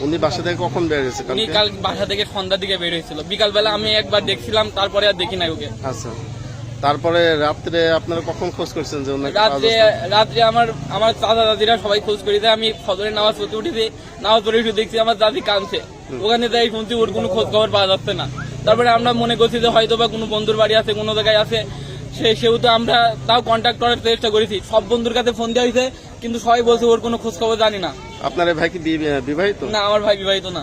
উনি বাসা থেকে কখন বের হয়েছে? উনি কাল বাসা থেকে সন্ধ্যার দিকে বের হয়েছিল। বিকালবেলা আমি একবার দেখছিলাম, তারপরে আর দেখি নাই ওকে। আচ্ছা, তারপরে রাত্রে আপনারা কখন খোঁজ করছেন? যে রাত্রে আমার চাচা দাদিরা সবাই খোঁজ করি দেয়। আমি ফজরের নামাজ পড়তে উঠেছি, নামাজ পড়ে উঠে দেখছি আমার দাদি কাঁদছে। ওখানে যাই শুনছি ওর কোনো খোঁজ খবর পাওয়া যাচ্ছে না। তারপরে আমরা মনে করছি যে হয়তো বা কোনো বন্ধুর বাড়ি আছে, কোনো জায়গায় আছে, সেহেতু আমরা তাও কন্ট্যাক্ট করার চেষ্টা করেছি। সব বন্ধুর কাছে ফোন দেওয়া হয়েছে, কিন্তু সবাই বলছে ওর কোনো খোঁজ খবর জানি না। আপনার ভাই কি বিবাহিত? না, আমার ভাই বিবাহিত না।